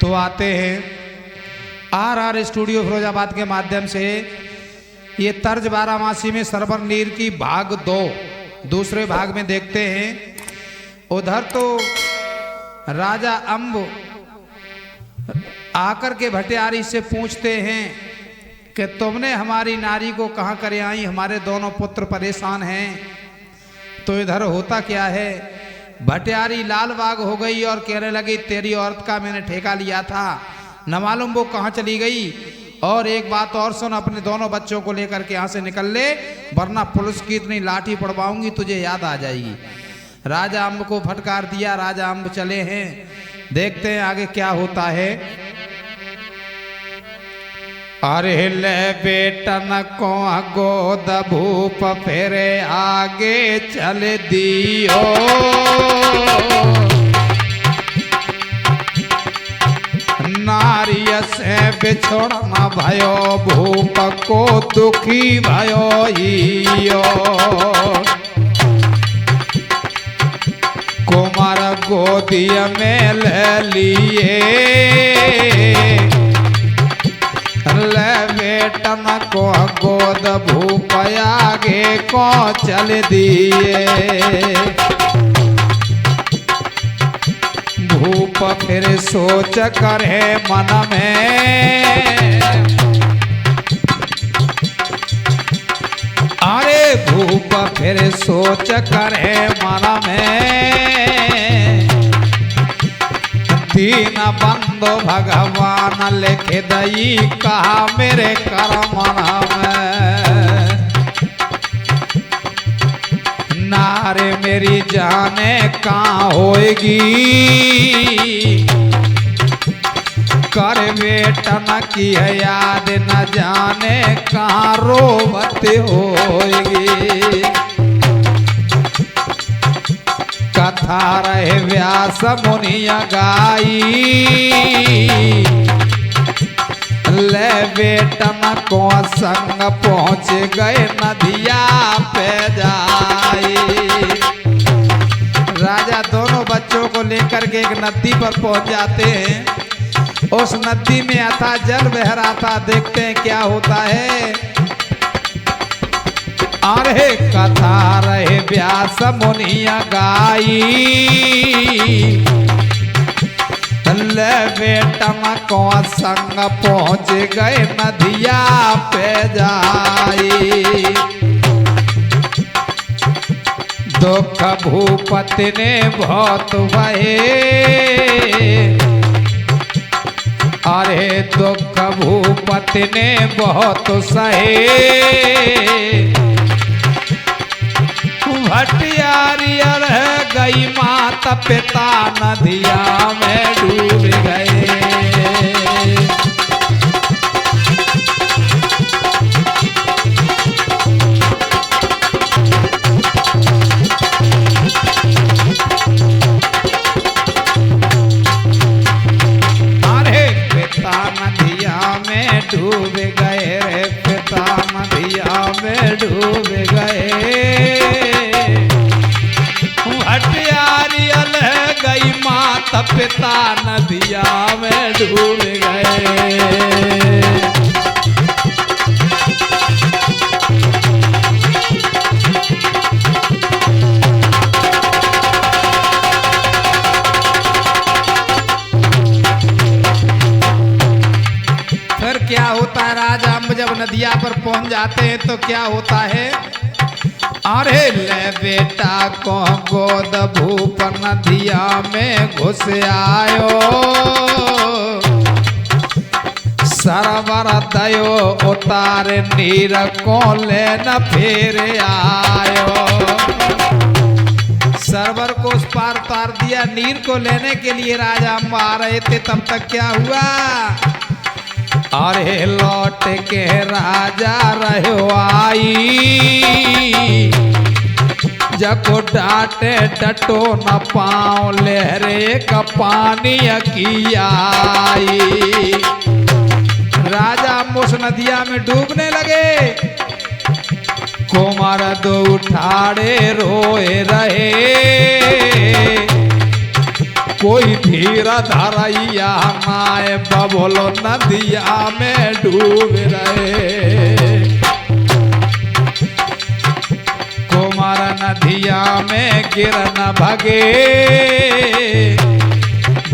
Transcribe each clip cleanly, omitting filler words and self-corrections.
तो आते हैं आर स्टूडियो फिरोजाबाद के माध्यम से ये तर्ज बारामासी में सरवर नीर की भाग 2 दूसरे भाग में देखते हैं। उधर तो राजा अम्ब आकर के भटियारी से पूछते हैं कि तुमने हमारी नारी को कहाँ करे आई, हमारे दोनों पुत्र परेशान हैं। तो इधर होता क्या है, भटियारी लाल बाग हो गई और कहने लगी तेरी औरत का मैंने ठेका लिया था, न मालूम वो कहाँ चली गई। और एक बात और सुन, अपने दोनों बच्चों को लेकर के यहाँ से निकल ले, वरना पुलिस की इतनी लाठी पड़वाऊंगी तुझे याद आ जाएगी। राजा अम्ब को फटकार दिया, राजा अम्ब चले हैं। देखते हैं आगे क्या होता है। अरे ले बेटन को गोद भूप फेरे आगे चल दियो, नारिय से बिछोड़ना भयो भूप को दुखी भयो हियो। कुमार गोदिया में ले लिए, ले बेटन को गोद भूप आगे को चल दिए। भूप फिर सोच करे मन में, अरे भूप फिर सोच करे मन में, दीन बंधु भगवान लिख दई कहा मेरे कर्म में। नारे मेरी जाने कहाँ होएगी, कर बेटन की याद न जाने कहाँ रोवत होएगी। कथा रहे व्यास मुनिया गाई, ले बेटन को संग पहुँच गए नदिया पे जाई। राजा दोनों बच्चों को लेकर के एक नदी पर पहुँच जाते हैं। उस नदी में अथाह जल बह रहा था। देखते हैं क्या होता है। अरे कथा रहे व्यास मुनिया गाई, ले बेटन को संग पहुँच गए नदिया पे जाई। दुख भूपति ने बहुत बहे, अरे दुख भूपति ने बहुत सहे। भटियारी रह गई माता पिता नदिया में डूब गए। अरे पिता नदिया में डूब गए रे, पिता नदिया में डूब गए। भटियारी लह गई माता पिता नदिया में डूब गए। फिर क्या होता है, राजा अम्ब जब नदिया पर पहुंच जाते हैं तो क्या होता है। अरे ले बेटा को गोद भूप नदिया में घुस आयो, सरवर दयो उतारे नीर को लेना फिर आयो। सरवर को उस पार उतार दिया, नीर को लेने के लिए राजा अम्ब आ रहे थे। तब तक क्या हुआ, अरे लौट के राजा रहो आई, जको डांटे डटो न पाओ लहरे का पानी की आई। राजा उस नदिया में डूबने लगे। कुमार दो उठाड़े रोए रहे, कोई धीरा धरैया माए बबोलो नदिया में डूब रहे। कुमार नदिया में गिर न भगे।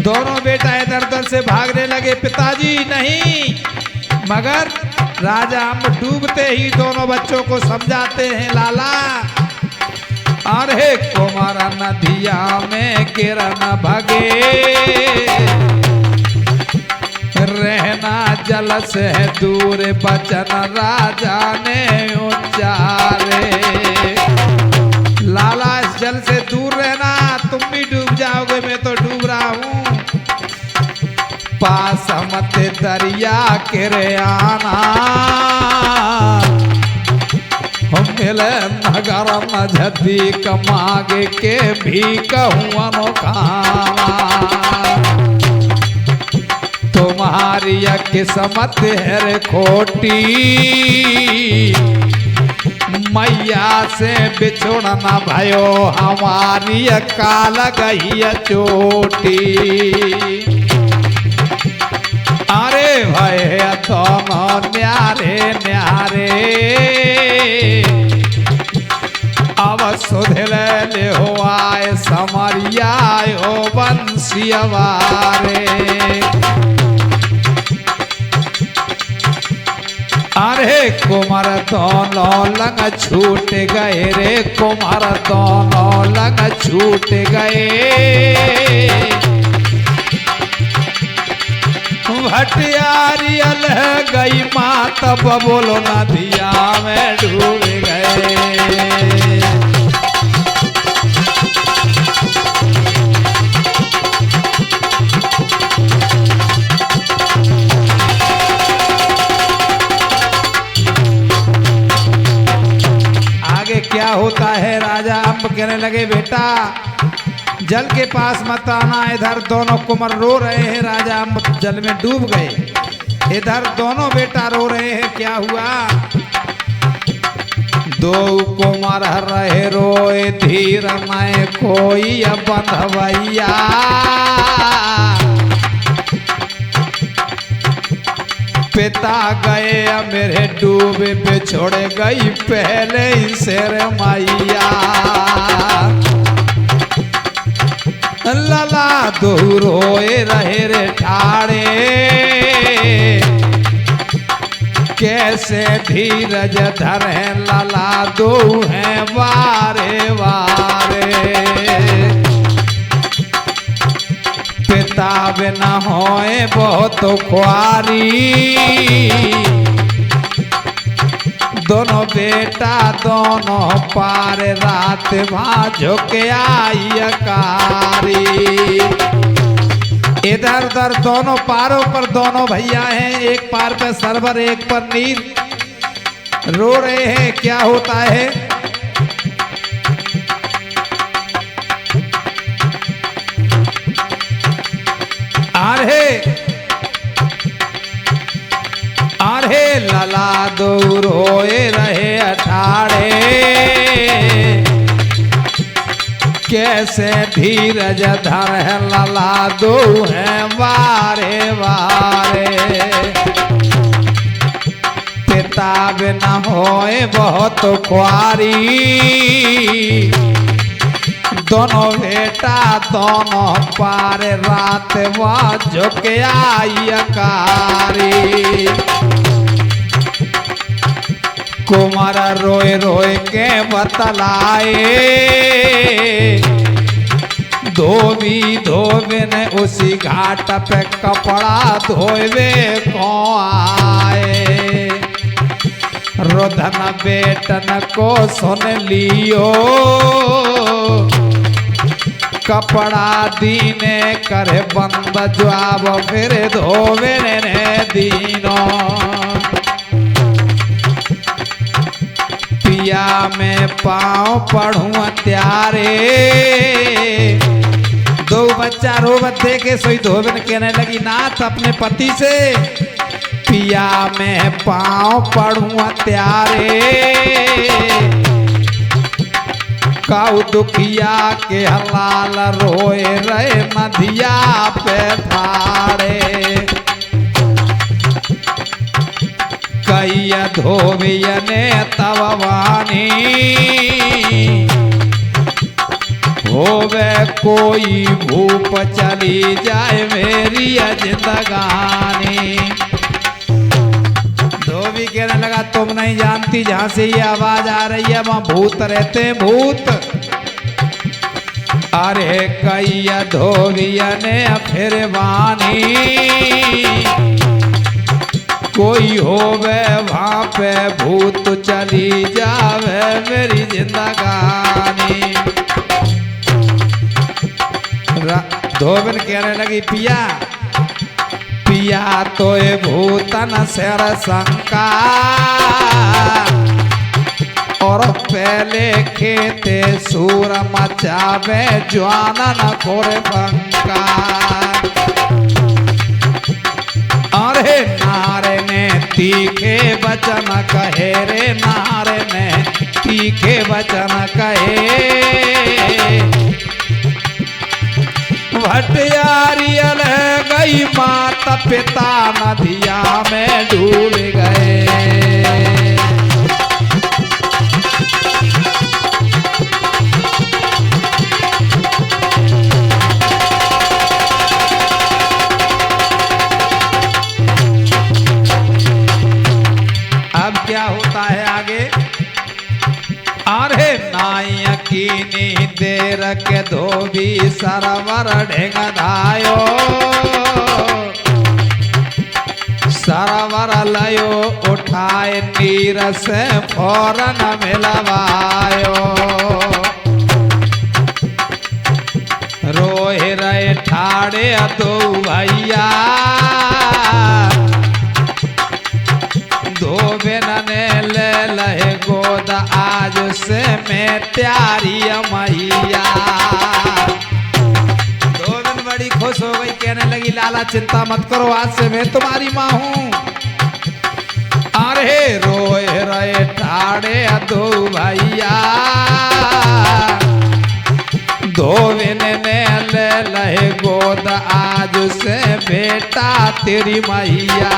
दोनों बेटा इधर उधर से भागने लगे। पिताजी नहीं, मगर राजा हम डूबते ही दोनों बच्चों को समझाते हैं लाला। अरे कुमार नदिया में गिर न भगे, रहना जल से दूर बचन राजा ने उच्चारे। लाला इस जल से दूर रहना, तुम भी डूब जाओगे, मैं तो डूब रहा हूँ। पास मत दरिया के आना, मिले नगर मझदी कमागे के भी कहूँ अनोखाना। तुम्हारी किस्मत है रे खोटी, मैया से बिछुड़ना भयो हमारी काल गई चोटी। अरे भय दोनों न्यारे न्यारे, अब सुधल ले हो आए समरिया हो बंसियवारे। अरे कुमार दोनों लंग छूट गए रे, कुमार दोनों लंग छूट गए। भटियारी अलह गई माँ तब बोलो नदिया में डूब गए। आगे क्या होता है, राजा अम्ब कहने लगे बेटा जल के पास मत आना। इधर दोनों कुंवर रो रहे हैं, राजा अम्ब जल में डूब गए। इधर दोनों बेटा रो रहे हैं, क्या हुआ। दो कुंवर रहे रोए धीर न कोई बंधवैया। पिता गए मेरे डूबे पे छोड़ गई पहले ही शेर मैया। लाला दो रोए रहे रे ठाड़े, कैसे धीरज धरे लाला दो हैं वारे वारे। पिता बिना होए बहुत ख्वारी, दोनों बेटा दोनों पार रात वहाँ झुके आई अकारी। इधर उधर दोनों पारों पर दोनों भैया हैं, एक पार पे सरवर एक पर नीर। रो रहे हैं, क्या होता है। आरे लाला दो रोए रहे अठाड़े, कैसे धीरज धर है लाला दो है वारे वारे। पिता बिना होए बहुत ख्वारी, दोनों बेटा दोनों पार रात वहाँ झुके आई अकारी। कुमार रोए रोए के बतलाए, धोबी धोबे ने उसी घाट पे कपड़ा धोवे को आए। रोधन बेटन को सुन लियो, कपड़ा दीने करे बंद जवाब फिर धोवे ने दीनो। पिया में पाँव पढ़ूं त्यारे, दो बच्चा रोबत दे के सोई धोबन कहने लगी नाथ अपने पति से, पिया में पाँव पढ़ूं त्यारे। काऊ दुखिया के हलाल रोए रहे नदिया पे ठाड़े कई धोबियने तब वाणी होवे कोई भूप चली जाए मेरी जिंदगानी। धोबी कहने लगा तुम नहीं जानती जहां से ये आवाज आ रही है वहां भूत रहते हैं भूत। अरे कई धोबियने फिर वानी कोई होवे वहां पे भूत चली जावे मेरी जिंदगानी। धोबन कहने लगी पिया पिया तो ये भूतन सिर शंका और पहले खेते सूर मचावे ज्वानन खोर पंका। अरे नारे ने तीखे वचन कहे रे नारे ने तीखे वचन कहे भटियारियल गई माता पिता नदिया में डूब गए। अब क्या होता है आगे। अरे नायकीनी देर के धोबी सरवर ढेंग धायो सरवर लयो उठाए नीर से फौरन मिलवायो। रोए रहे ठाड़े दो भैया धोबिन ने ले लहे गोद आज से मैं प्यारी मैया। धोबिन बड़ी खुश हो गई कहने लगी लाला चिंता मत करो आज से मैं तुम्हारी माँ हूँ। अरे रोए रहे ठाड़े दो भैया धोबिन ने ले लहे गोद आज से बेटा तेरी मैया।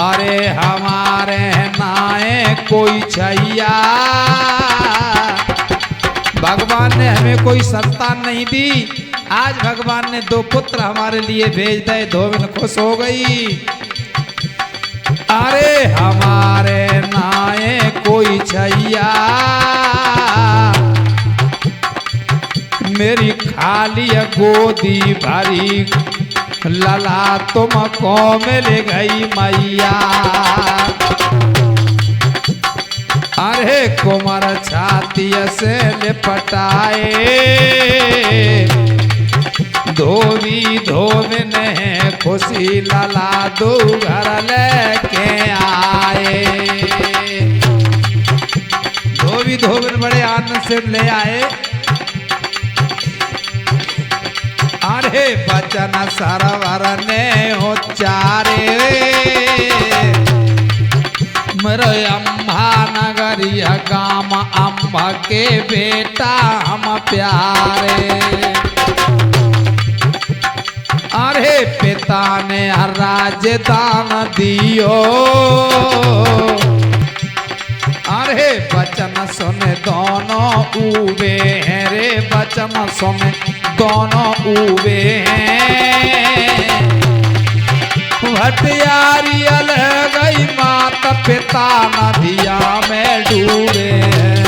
अरे हमारे नाए कोई छैया भगवान ने हमें कोई संतान नहीं दी आज भगवान ने दो पुत्र हमारे लिए भेज दे। धोबिन खुश हो गई। अरे हमारे नाए कोई छैया मेरी खाली गोदी भरी लला तुमको मिल गई मैया। अरे कुमार छाती से लिपटाए धोबी धोबिन है खुशी लला दो घर लेके आए। धोबी धोबिन बड़े आनंद से ले आए। अरे बचन सरवर ने उच्चारे मेरे अम्बा नगरिया गाम अम्बा के बेटा हम प्यारे। अरे पिता ने राजदान दियो अरे बचन सुने दोनों उबे हैं रे बचन सुने दोनों उबे हैं। भटियारी अलग गई माता पिता नदिया में डूबे हैं।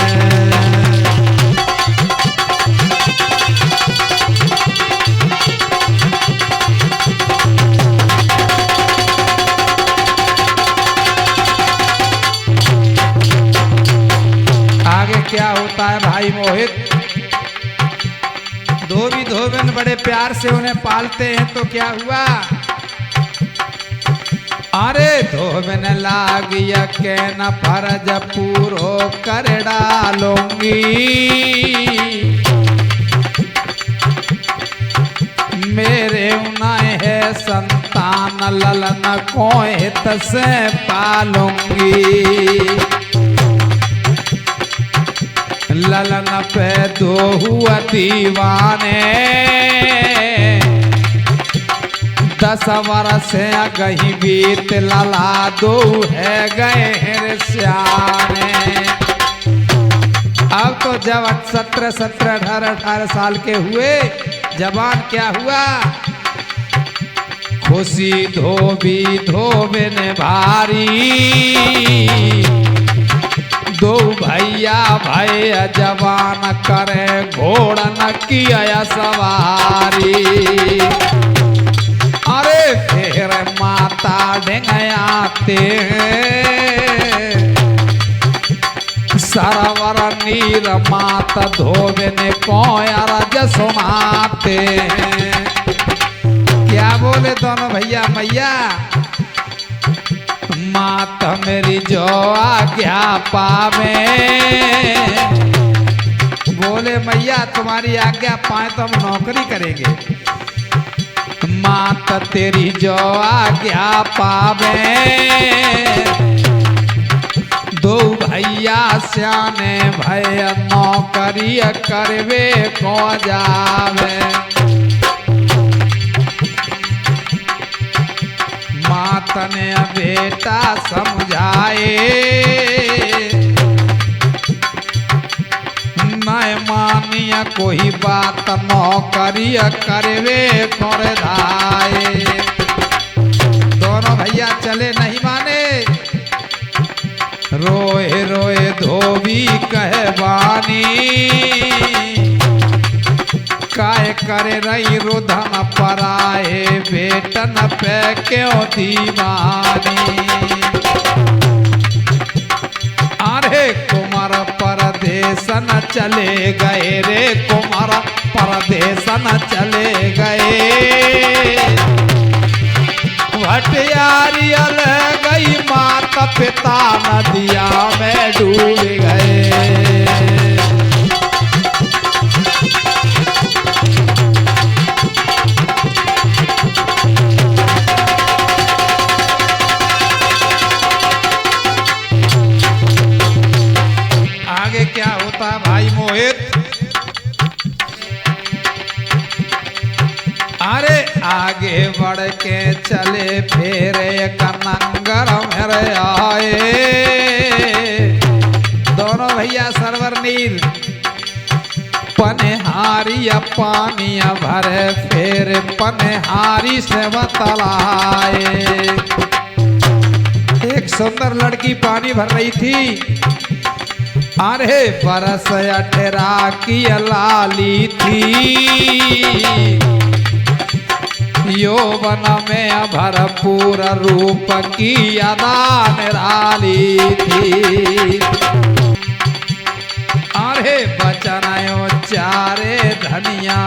आगे क्या होता है भाई मोहित। धोबी धोबिन बड़े प्यार से उन्हें पालते हैं तो क्या हुआ। अरे धोबिन लागिया के न फर्ज पूरो कर डालूंगी मेरे उन्हें है संतान ललन को हित से पालूंगी। ललन पे दो हुआ दीवाने 10 वर्ष गही बीत लला दो है गए श्याने। अब तो जब 17, 18 साल के हुए जवान क्या हुआ, खुशी धोबे ने भारी 2 भैया जवान करे घोड़न किया सवारी। अरे फिर माता ढेंगयाते सरवर नीर मात धोबे ने कोया रज सुनाते। क्या बोले दोनों भैया मैया, मात मेरी जो आज्ञा पावे। बोले मैया तुम्हारी आज्ञा पाए तो हम नौकरी करेंगे। मात तेरी जो आज्ञा पावे 2 भैया श्याने भय नौकरी करवे को जावे। मात ने बेटा समझाए नहीं मानिया कोई बात नौकरी करवे तोरे धाए। दोनों भैया चले नहीं माने, रोए रोए धोबी कहे बानी काय करे रही रुधन पराए बेटन पे क्यों दीवानी। अरे कुमार परदेश न चले गए रे कुमार परदेश न चले गए। भटियारी अलग गई माता पिता नदिया में डूब गए। क्या होता भाई मोहित, अरे आगे बढ़ के चले फेरे कनंगर मेरे आए। दोनों भैया सरवर नील पनहारिया पानिया भरे फेर पनहारी से बतलाए। एक सुंदर लड़की पानी भर रही थी। अरे बरस 18 की लाली थी यौवन में भरपूर रूप की अदा निराली थी। अरे बचनायो चारे धनिया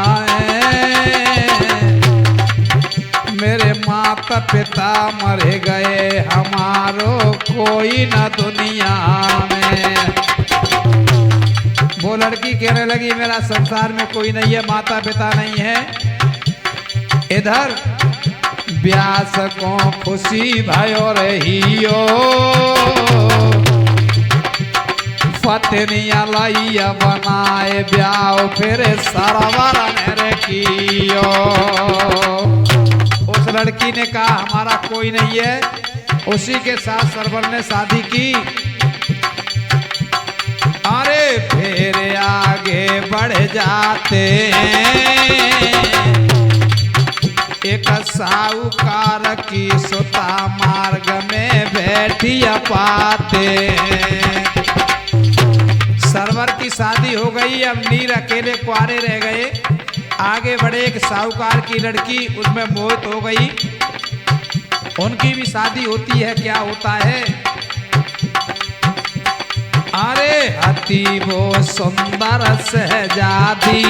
मेरे माता पिता मर गए हमारो कोई न दुनिया में। वो लड़की कहने लगी मेरा संसार में कोई नहीं है, माता पिता नहीं है। इधर ब्यास को खुशी भयो रहियो पत्निया लैया बनाए ब्याह फिर सरवर ने रखियो। उस लड़की ने कहा हमारा कोई नहीं है, उसी के साथ सरवर ने शादी की। अरे फिर आगे बढ़ जाते एक साहूकार की सुता मार्ग में बैठी पाते। सरवर की शादी हो गई, अब नीर अकेले कुआरे रह गए। आगे बढ़े एक साहूकार की लड़की उसमें मोहित हो गई, उनकी भी शादी होती है। क्या होता है, अरे अति वो सुंदर सहजादी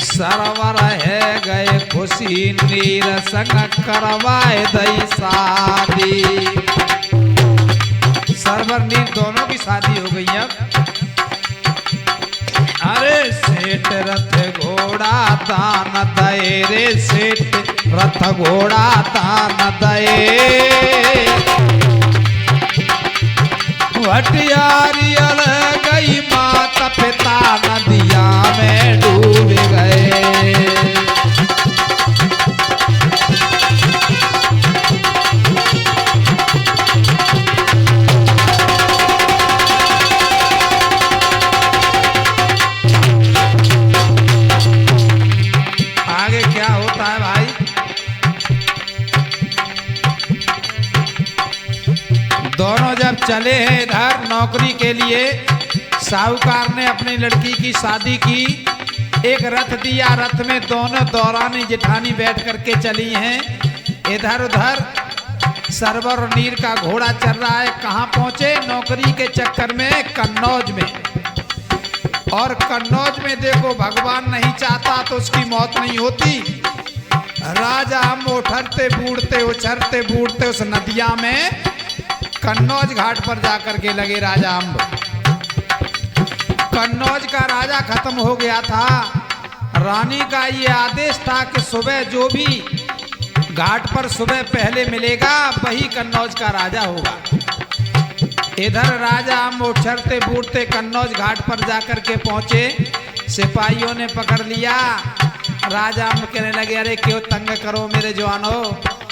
सरवर है गए खुशी नीर संग करवाए दई शादी। सरवर नीर दोनों की शादी हो गई। अब अरे सेठ रथ घोड़ा तान दए रे सेठ रथ घोड़ा तान दए भटियारी अलग गई, माता पिता नदिया में डूब गए। आगे क्या होता है भाई? दोनों जब चले हैं इधर नौकरी के लिए, साहूकार ने अपनी लड़की की शादी की, एक रथ दिया, रथ में दोनों दौरानी जेठानी बैठ करके चली हैं। इधर उधर सरवर और नीर का घोड़ा चल रहा है। कहाँ पहुंचे? नौकरी के चक्कर में कन्नौज में। और कन्नौज में देखो, भगवान नहीं चाहता तो उसकी मौत नहीं होती। राजा हम उठरते बूढ़ते उछरते बूढ़ते उस नदिया में कन्नौज घाट पर जाकर के लगे राजा अम्ब। कन्नौज का राजा खत्म हो गया था। रानी का ये आदेश था कि सुबह जो भी घाट पर सुबह पहले मिलेगा वही कन्नौज का राजा होगा। इधर राजा अम्ब उछरते बूढ़ते कन्नौज घाट पर जाकर के पहुंचे। सिपाहियों ने पकड़ लिया। राजा अम्ब कहने लगे, अरे क्यों तंग करो मेरे जवानों,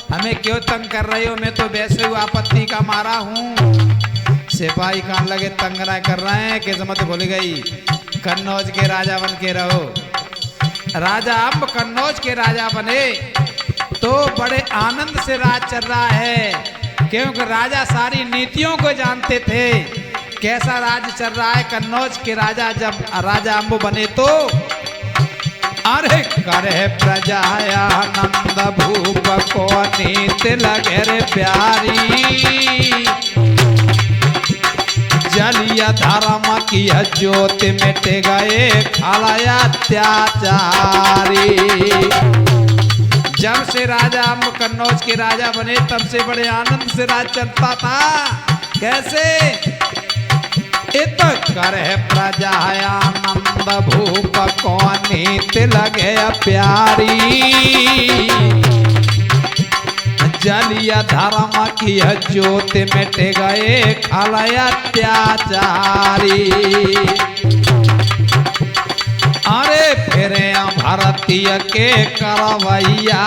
हमें क्यों तंग कर रहे हो, मैं तो वैसे ही आपत्ति का मारा हूँ। सिपाही कहने लगे, तंग ना कर रहे हैं, किस्मत खुल गई, कन्नौज के राजा बन के रहो। राजा अम्ब कन्नौज के राजा बने तो बड़े आनंद से राज चल रहा है, क्योंकि राजा सारी नीतियों को जानते थे कैसा राज चल रहा है। कन्नौज के राजा जब राजा अम्ब बने तो अरे करे प्रजायानंद भूप को नीत लगे रे प्यारी, जलिया धर्म की ज्योति मिट गए खलया अत्याचारी। जब से राजा अम्ब कन्नौज के राजा बने तब से बड़े आनंद से राज चलता था। कैसे? इत करे प्रजायानंद भूप को नीत लगे प्यारी, जलिया धर्म की ज्योति मिट गए खलया अत्याचारी। अरे फिर भारतीय के करवैया,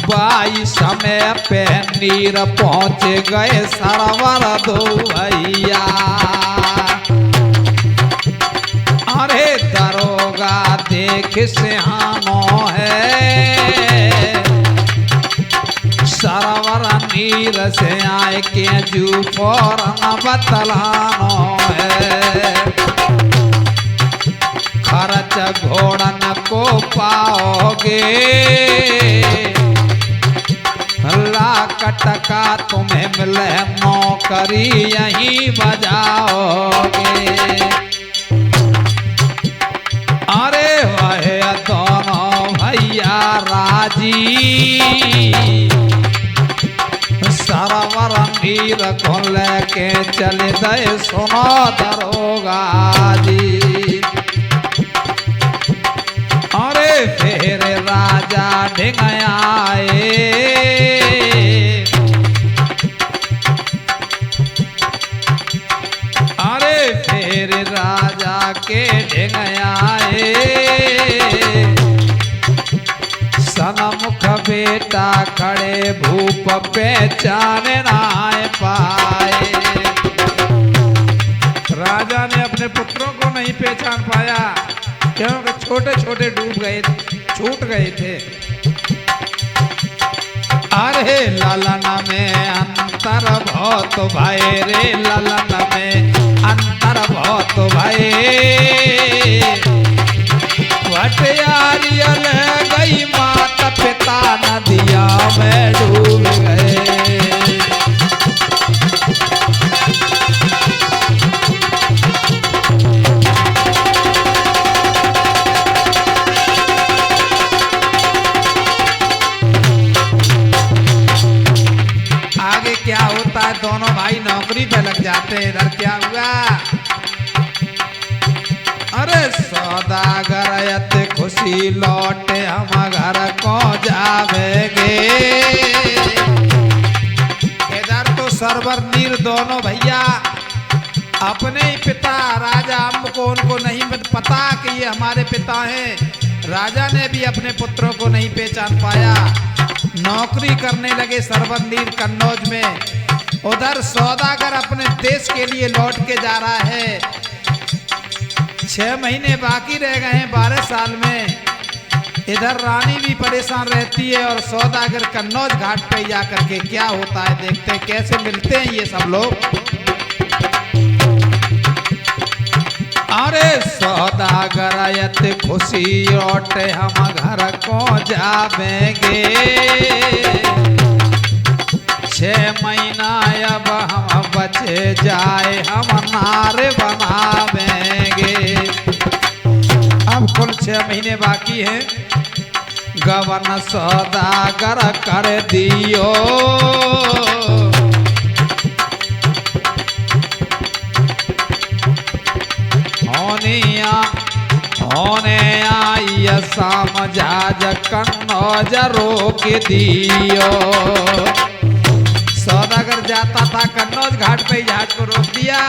बाई समय पे नीर पहुंच गए सरवर दो भैया। अरे दरोगा देख सिहानो है, सरवर नीर से आए के जू फौरन बतलानो है। खर्च घोड़न को पाओगे, लाख टका तुम्हें मिले, नौकरी यहीं बजाओगे। अरे वह दोनों भैया राजी, सरवर नीर को लेके चले गए सुनो दरोगा जी। अरे फिर राजा ढिंग आए, अरे फिर राजा के ढिंग आए, सनमुख बेटा खड़े भूप पहचान ना पाए। राजा ने अपने पुत्रों को नहीं पहचान पाया, क्योंकि छोटे छोटे डूब गए, छूट गए थे। अरे ललन में अंतर बहुत भाई रे, ललन में अंतर बहुत भाई, भटियारी अलग गई, माता पिता नदिया में डूब गए। क्या होता है? दोनों भाई नौकरी पे लग जाते हैं। इधर क्या हुआ? अरे सौदागर खुशी लौटे, हम घर को जावेंगे। इधर तो सरवर नीर दोनों भैया अपने ही पिता राजा अम्ब को उनको नहीं पता कि ये हमारे पिता हैं। राजा ने भी अपने पुत्रों को नहीं पहचान पाया। नौकरी करने लगे सरवर नीर कन्नौज में। उधर सौदागर अपने देश के लिए लौट के जा रहा है। 6 महीने बाकी रह गए हैं 12 साल में। इधर रानी भी परेशान रहती है और सौदागर कन्नौज घाट पे जाकर के क्या होता है देखते हैं, कैसे मिलते हैं ये सब लोग। अरे सौदागर आयत खुशी लौटे हम घर को जावेंगे। 6 महीना अब हम बचे जाए हम नारे बनावेंगे। अब कुल 6 महीने बाकी हैं। गवन सौदागर कर दियो होने आई समझाज कन्नौज रोक दियो। सौदागर जाता था कन्नौज घाट पे जहाज को रोक दिया।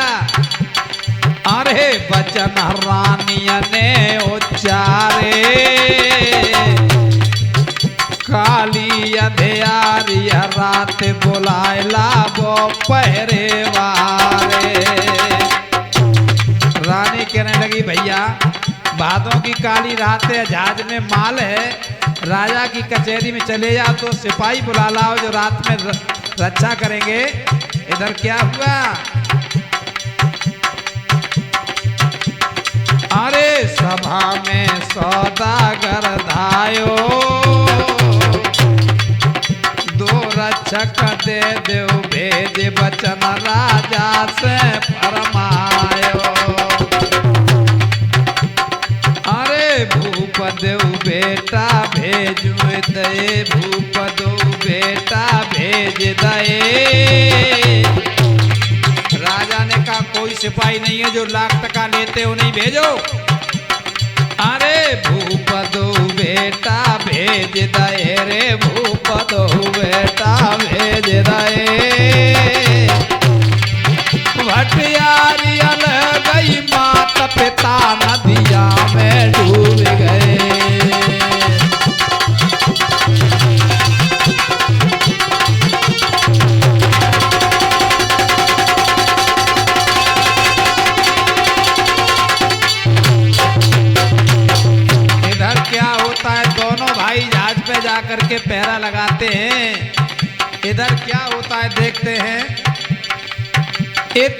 अरे बचन रानी ने उच्चारे काली अंधियारी रात बुलायला वो पहरे वारे। रानी कहने लगी भैया भादों की काली रात है, जहाज में माल है, राजा की कचहरी में चले जाओ तो सिपाही बुला लाओ जो रात में रक्षा करेंगे। इधर क्या हुआ, अरे सभा में सौदागर धायो दो रक्षक दे देव भेज बचन राजा से फरमायो। अरे भूप देव बेटा भेज दे, भूप देव बेटा भेज दे। राजा ने कहा कोई सिपाही नहीं है जो लाख टका लेते हो, नहीं भेजो। अरे भूप दो बेटा भेज दे रे, भूप दो बेटा भेज दे। भटियारी अलग गई माता पिता नदिया में डूब गए। जाकर के पहरा लगाते हैं। इधर क्या होता है देखते हैं।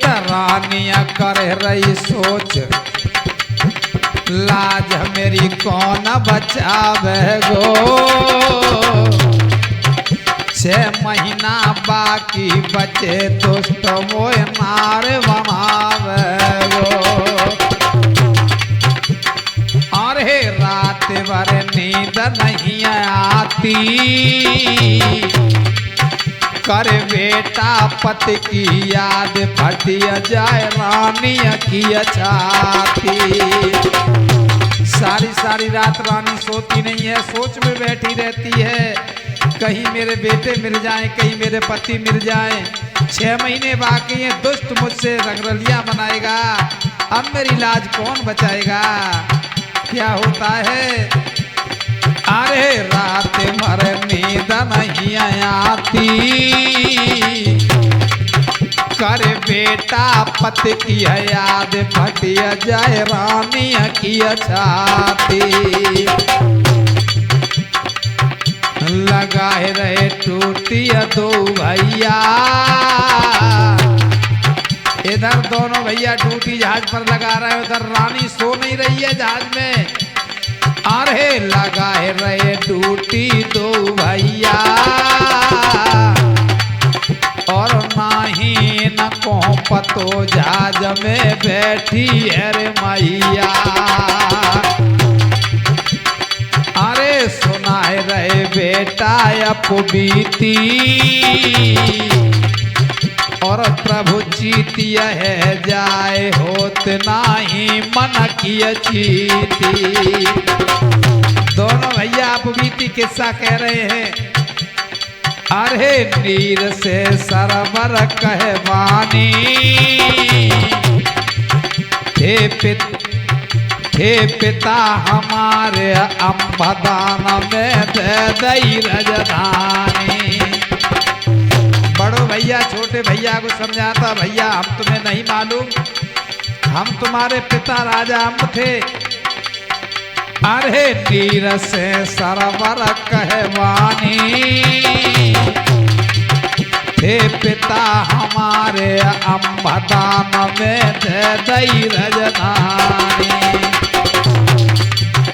रानिया कर रही सोच लाज मेरी कौन बचावे गो। 6 महीना बाकी बचे दोस्त मोए मारे बनावे गो। अरे रात भर नींद नहीं आती, कर बेटा पति की याद फटिया जाए रानी की छाती। सारी रात रानी सोती नहीं है, सोच में बैठी रहती है कहीं मेरे बेटे मिल जाएं, कहीं मेरे पति मिल जाएं। 6 महीने बाकी हैं, दुष्ट मुझसे रंगरलियां बनाएगा, अब मेरी लाज कौन बचाएगा। क्या होता है, अरे रात भर नींद नहीं आती, कर बेटा पति की याद फटिया जाए रानी की छाती। लगाए रहे टूटिया दो भैया, इधर दोनों भैया टूटी जहाज पर लगा रहे, उधर रानी सो नहीं रही है जहाज में। अरे लगाए रहे टूटी दो भैया, और नाही न को पतो जहाज में बैठी है रे मैया। अरे सुनाए रहे बेटा अपबीती, और प्रभु जीतिया है जाए होत नाही मन की चीती। दोनों भैया अपबीती किस्सा कह रहे हैं। अरे नीर से सरवर कहवानी हे पिता हमारे अंबदान में दे दई रजधानी। बड़ो भैया छोटे भैया को समझाता, भैया हम तुम्हें नहीं मालूम, हम तुम्हारे पिता राजा अम्ब थे। अरे नीर से सरवर कहवानी हे पिता हमारे अंबदान में दे दई रजधानी।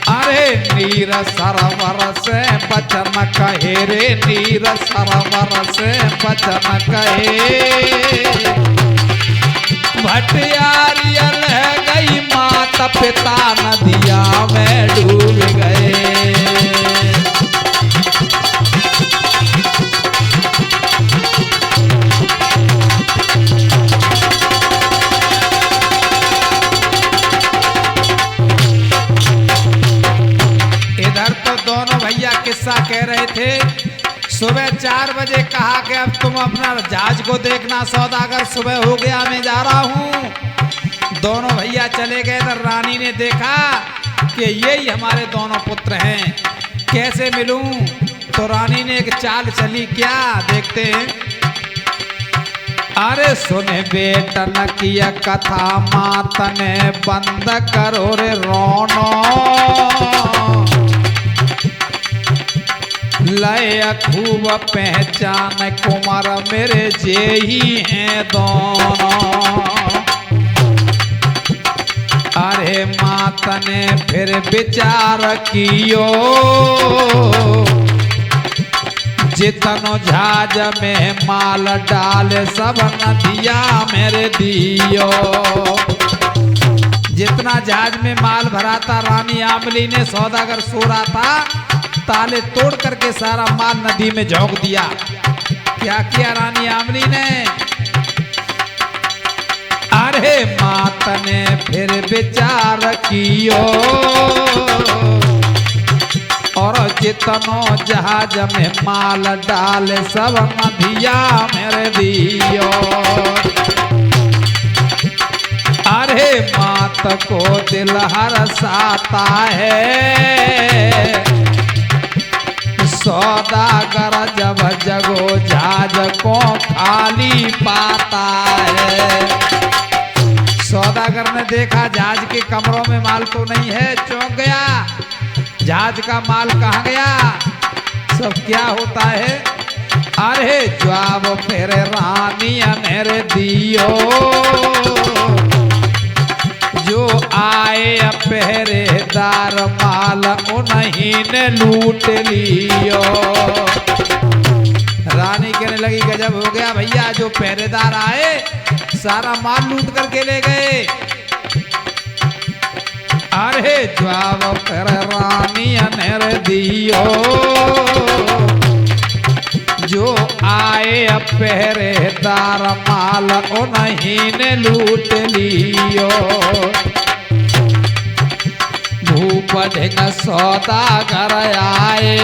अरे नीर सरोवर से बचन कहे रे, नीर सरोवर से बचन कहे। भटियारिया लह गई माता पिता नदिया में डूब गए। किस्सा कह रहे थे, सुबह 4 बजे कहा कि अब तुम अपना जहाज को देखना सौदागर, सुबह हो गया मैं जा रहा हूँ। दोनों भैया चले गए तो रानी ने देखा कि यही हमारे दोनों पुत्र हैं, कैसे मिलूं? तो रानी ने एक चाल चली, क्या देखते हैं। अरे सुने बेटन की कथा मातने बंद करो रे रोनो, लय खूब पहचान कुमार मेरे जे ही हैं दोनों। अरे मात ने फिर विचार कियो, जितनो जहाज में माल डाल सब नदिया मेरे दियो। जितना जहाज में माल भरा था रानी आमली ने, सौदागर सो रहा था, ताले तोड़ करके सारा माल नदी में झोंक दिया। क्या किया रानी आमली ने? अरे मात ने फिर विचार कियो, और जितनो जहाज में माल डाल सब नदिया मेरे दियो। अरे मात को दिल हर्षाता है, सौदागर जब जगो जहाज को खाली पाता है। सौदागर ने देखा जहाज के कमरों में माल तो नहीं है, चौंक गया, जहाज का माल कहाँ गया? सब क्या होता है? अरे जवाब फिर रानी अनेर दियो, जो आए पहरेदार माल उन्हीं ने लूट लियो। रानी कहने लगी गजब हो गया भैया, जो पहरेदार आए सारा माल लूट करके ले गए। अरे जवाब फिर रानी अनेर दियो, जो आए पहरेदार माल उन्हीं ने लूट लियो। भूप ढिंग सौदागर आए,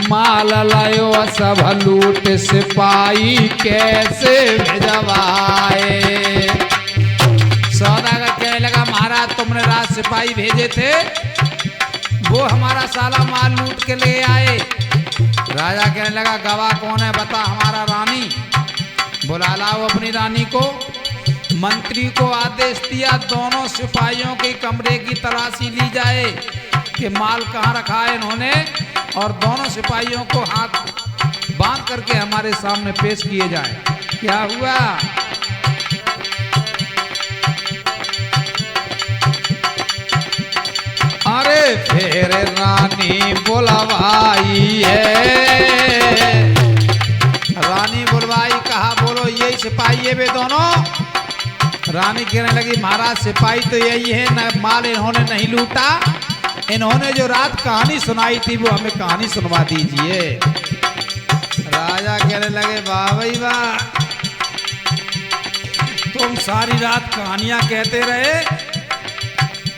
माल लायो सब लूट सिपाही कैसे भिजवाए। सौदागर कहने लगा महाराज तुमने रात सिपाही भेजे थे, वो हमारा साला माल लूट के ले आए। राजा कहने लगा गवाह कौन है बता? हमारा रानी। बुला लाओ अपनी रानी को। मंत्री को आदेश दिया दोनों सिपाहियों के कमरे की तलाशी ली जाए कि माल कहाँ रखा है इन्होंने, और दोनों सिपाहियों को हाथ बांध करके हमारे सामने पेश किए जाए। क्या हुआ? अरे फिर रानी बुलवाई है, रानी बुलवाई, कहा बोलो यही सिपाही है वे दोनों। रानी कहने लगी महाराज सिपाही तो यही है, न माल इन्होंने नहीं लूटा, इन्होंने जो रात कहानी सुनाई थी वो हमें कहानी सुनवा दीजिए। राजा कहने लगे वाह भाई वाह, तुम सारी रात कहानियां कहते रहे,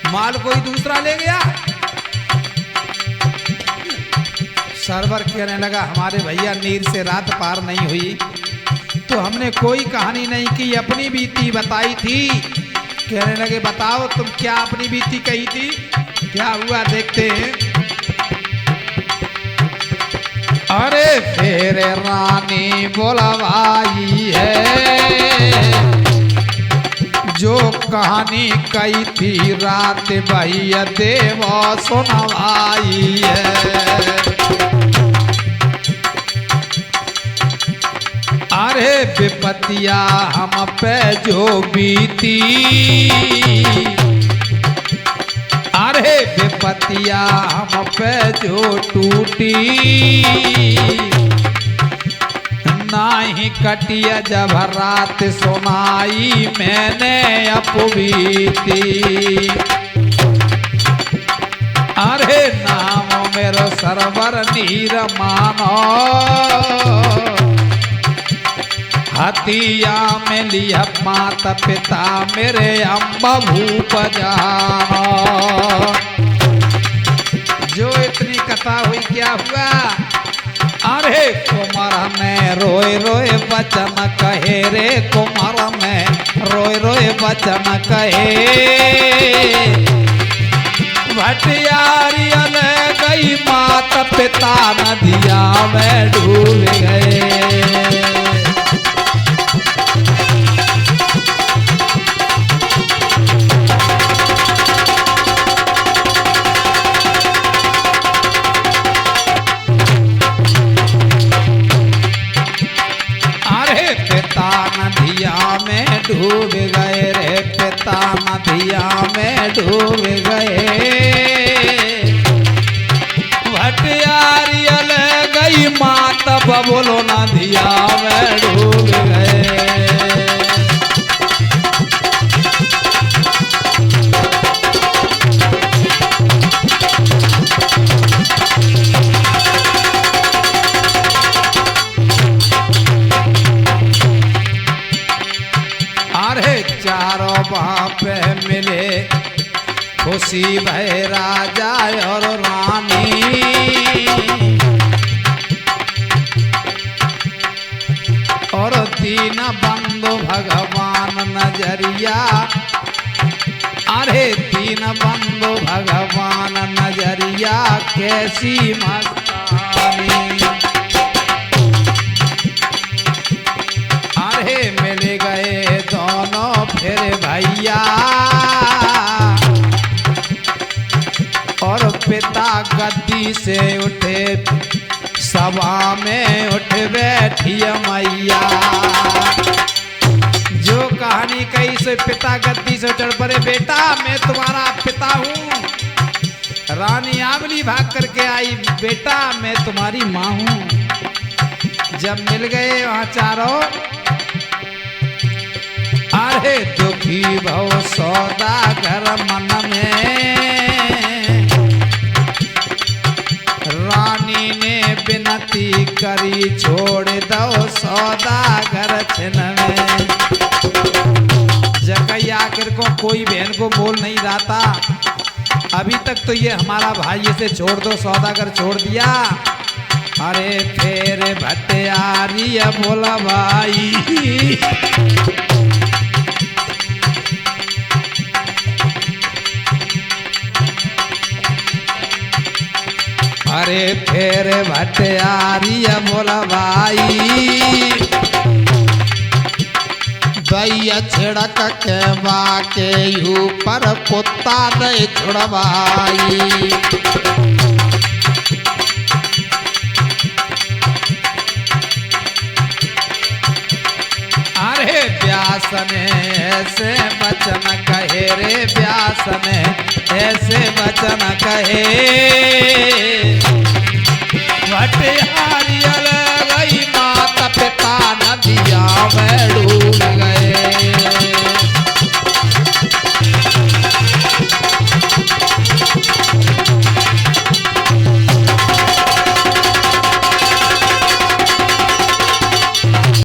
माल कोई दूसरा ले गया। सरवर कहने लगा हमारे भैया नीर से रात पार नहीं हुई, तो हमने कोई कहानी नहीं की, अपनी बीती बताई थी। कहने लगे बताओ तुम क्या अपनी बीती कही थी, क्या हुआ देखते हैं। अरे फिर रानी बुलवाई है, जो कहानी कही थी रात भैया देव सुनवाई है। अरे विपतिया हम पे जो बीती, अरे विपतिया हम पे जो टूटी, नाही कटिया जब रात सुनाई मैंने अपबीती। अरे नाम मेरो सरवर नीर मानो, हतिया में लिया माता पिता मेरे अम्बा भूप जानो। जो इतनी कथा हुई क्या हुआ। अरे कुमार ने रोए रोए वचन कहे रे, कुमार ने रोए रोए वचन कहे, भटियारियल गई माता पिता नदिया में डूब गए। डूब गए रे पिता नदिया में डूब गए, भटियारियल गई माता बबुलो नदिया में डूब गए। चारों बाप मिले खुशी भय राजा और रानी, और दीन बंधु भगवान नजरिया। अरे दीन बंधु भगवान नजरिया कैसी मस्तानी। अरे मिल गए दोनों फिर भैया, और पिता गद्दी से उठे सभा में उठ बैठी मैया। जो कहानी कही से पिता गद्दी से चढ़ पड़े, बेटा मैं तुम्हारा पिता हूँ। रानी आंवली भाग करके आई, बेटा मैं तुम्हारी माँ हूँ। जब मिल गए वहाँ चारों, अरे दुखी भव सौदागर मन में, रानी ने विनती करी छोड़ दो सौदागर छिन में। जगह आखिर को कोई बहन को बोल नहीं रहा था, अभी तक तो ये हमारा भाई से छोड़ दो, सौदागर छोड़ दिया। अरे फिर भटियारी बोला भाई, अरे फिर भटियारी बोला भाई, दैया छिड़क के बाके ऊपर कुत्ता दे छुड़वाई। अरे व्यास ने ऐसे वचन कहे रे, व्यास ने ऐसे वचन कहे,